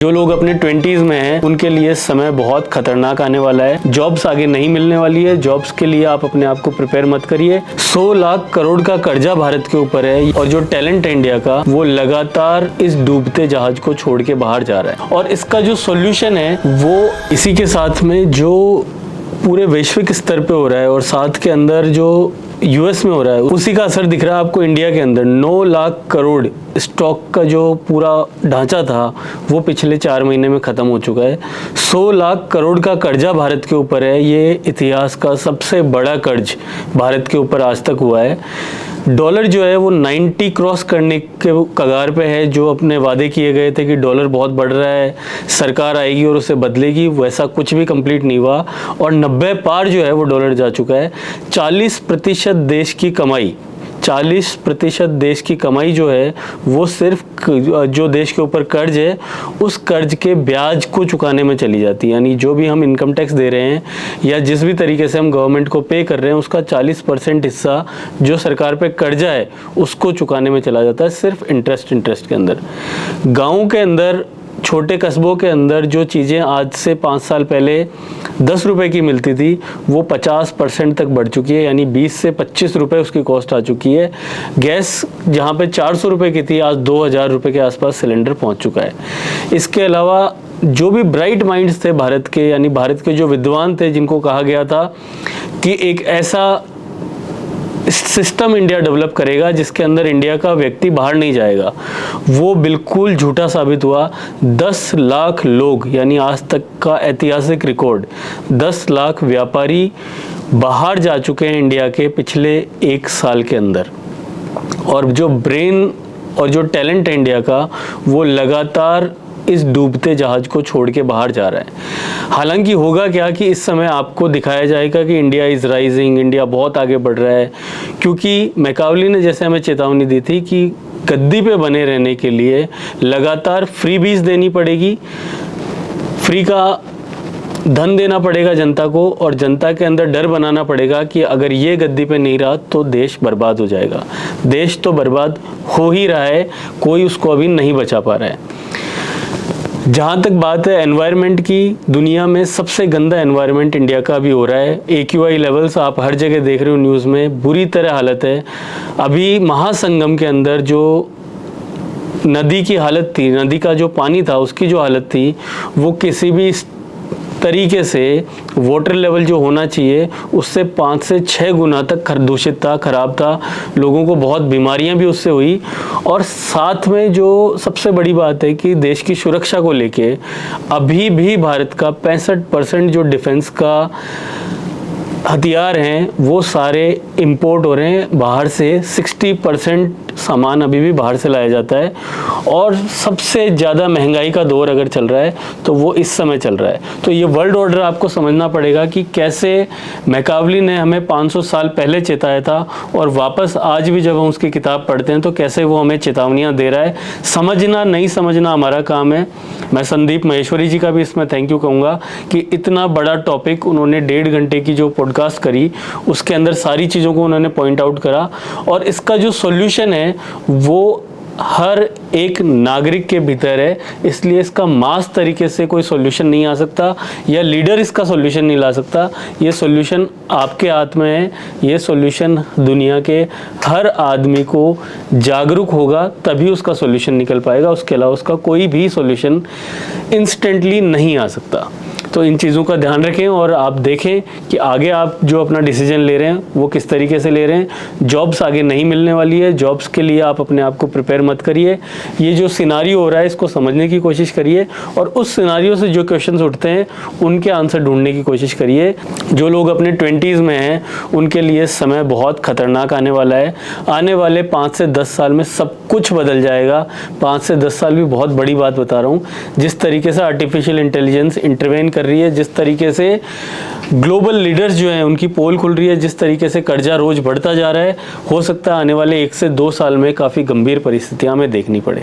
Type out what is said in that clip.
जो लोग अपने 20s में हैं उनके लिए समय बहुत खतरनाक आने वाला है। जॉब्स आगे नहीं मिलने वाली है। जॉब्स के लिए आप अपने आप को प्रिपेयर मत करिए। 100 लाख करोड़ का कर्जा भारत के ऊपर है और जो टैलेंट है इंडिया का वो लगातार इस डूबते जहाज को छोड़ के बाहर जा रहा है। और इसका जो सॉल्यूशन है वो इसी के साथ में जो पूरे वैश्विक स्तर पे हो रहा है और साथ के अंदर जो यूएस में हो रहा है उसी का असर दिख रहा है आपको इंडिया के अंदर। 9 लाख करोड़ स्टॉक का जो पूरा ढांचा था वो पिछले 4 महीने में खत्म हो चुका है। 100 लाख करोड़ का कर्जा भारत के ऊपर है। ये इतिहास का सबसे बड़ा कर्ज भारत के ऊपर आज तक हुआ है। डॉलर जो है वो 90 क्रॉस करने के कगार पे है। जो अपने वादे किए गए थे कि डॉलर बहुत बढ़ रहा है, सरकार आएगी और उसे बदलेगी, वैसा कुछ भी कंप्लीट नहीं हुआ और 90 पार जो है वो डॉलर जा चुका है। 40% देश की कमाई 40% देश की कमाई जो है वो सिर्फ जो देश के ऊपर कर्ज है उस कर्ज के ब्याज को चुकाने में चली जाती है। यानी जो भी हम इनकम टैक्स दे रहे हैं या जिस भी तरीके से हम गवर्नमेंट को पे कर रहे हैं उसका 40% हिस्सा जो सरकार पे कर्जा है उसको चुकाने में चला जाता है, सिर्फ इंटरेस्ट के अंदर। गाँव के अंदर, छोटे कस्बों के अंदर जो चीज़ें आज से 5 साल पहले 10 रुपए की मिलती थी वो 50% तक बढ़ चुकी है। यानी 20 से 25 रुपए उसकी कॉस्ट आ चुकी है। गैस जहाँ पे 400 रुपए की थी आज 2000 रुपए के आसपास सिलेंडर पहुँच चुका है। इसके अलावा जो भी ब्राइट माइंड्स थे भारत के, यानी भारत के जो विद्वान थे जिनको कहा गया था कि एक ऐसा सिस्टम इंडिया डेवलप करेगा जिसके अंदर इंडिया का व्यक्ति बाहर नहीं जाएगा, वो बिल्कुल झूठा साबित हुआ। 10 लाख लोग, यानी आज तक का ऐतिहासिक रिकॉर्ड, 10 लाख व्यापारी बाहर जा चुके हैं इंडिया के पिछले 1 साल के अंदर। और जो ब्रेन और जो टैलेंट है इंडिया का वो लगातार इस डूबते जहाज को छोड़ के बाहर जा रहा है। हालांकि होगा क्या कि इस समय आपको दिखाया जाएगा कि इंडिया इज़ राइजिंग, इंडिया बहुत आगे बढ़ रहा है, क्योंकि मैकावली ने जैसे हमें चेतावनी दी थी कि गद्दी पे बने रहने के लिए लगातार फ्रीबीज देनी पड़ेगी, फ्री का धन देना पड़ेगा जनता को और जनता के अंदर डर बनाना पड़ेगा कि अगर ये गद्दी पे नहीं रहा तो देश बर्बाद हो जाएगा। देश तो बर्बाद हो ही रहा है, कोई उसको अभी नहीं बचा पा रहा है। जहाँ तक बात है एनवायरनमेंट की, दुनिया में सबसे गंदा एनवायरनमेंट इंडिया का भी हो रहा है। AQI लेवल्स आप हर जगह देख रहे हो न्यूज़ में, बुरी तरह हालत है। अभी महासंगम के अंदर जो नदी की हालत थी, नदी का जो पानी था उसकी जो हालत थी वो किसी भी तरीके से वाटर लेवल जो होना चाहिए उससे 5 से 6 गुना तक दूषित था, खराब था। लोगों को बहुत बीमारियां भी उससे हुई। और साथ में जो सबसे बड़ी बात है कि देश की सुरक्षा को लेके अभी भी भारत का 65% जो डिफेंस का हथियार हैं वो सारे इंपोर्ट हो रहे हैं बाहर से। 60% सामान अभी भी बाहर से लाया जाता है और सबसे ज़्यादा महंगाई का दौर अगर चल रहा है तो वो इस समय चल रहा है। तो ये वर्ल्ड ऑर्डर आपको समझना पड़ेगा कि कैसे मैकावली ने हमें 500 साल पहले चेताया था और वापस आज भी जब हम उसकी किताब पढ़ते हैं तो कैसे वो हमें चेतावनियाँ दे रहा है। समझना नहीं समझना हमारा काम है। मैं संदीप महेश्वरी जी का भी इसमें थैंक यू कहूँगा कि इतना बड़ा टॉपिक उन्होंने 1.5 घंटे की जो पॉडकास्ट करी उसके अंदर सारी चीज़ों को उन्होंने पॉइंट आउट करा और इसका जो सॉल्यूशन है वो हर एक नागरिक के भीतर है। इसलिए इसका मास तरीके से कोई सॉल्यूशन नहीं आ सकता या लीडर इसका सॉल्यूशन नहीं ला सकता। ये सॉल्यूशन आपके हाथ में है। ये सॉल्यूशन दुनिया के हर आदमी को जागरूक होगा तभी उसका सॉल्यूशन निकल पाएगा। उसके अलावा उसका कोई भी सॉल्यूशन इंस्टेंटली नहीं आ सकता। तो इन चीज़ों का ध्यान रखें और आप देखें कि आगे आप जो अपना डिसीजन ले रहे हैं वो किस तरीके से ले रहे हैं। जॉब्स आगे नहीं मिलने वाली है। जॉब्स के लिए आप अपने आप को प्रिपेयर मत करिए। ये जो सिनारियो हो रहा है इसको समझने की कोशिश करिए और उस सिनारियो से जो क्वेश्चंस उठते हैं उनके आंसर ढूंढने की कोशिश करिए। जो लोग अपने 20s में हैं उनके लिए समय बहुत खतरनाक आने वाला है। आने वाले 5 से 10 साल में सब कुछ बदल जाएगा। 5 से 10 साल भी बहुत बड़ी बात बता रहा हूँ। जिस तरीके से आर्टिफिशियल इंटेलिजेंस इंटरवेन कर रही है, जिस तरीके से ग्लोबल लीडर्स जो हैं उनकी पोल खुल रही है, जिस तरीके से कर्जा रोज बढ़ता जा रहा है, हो सकता है आने वाले 1 से 2 साल में काफ़ी गंभीर परिस्थितियां हमें देखनी पड़े।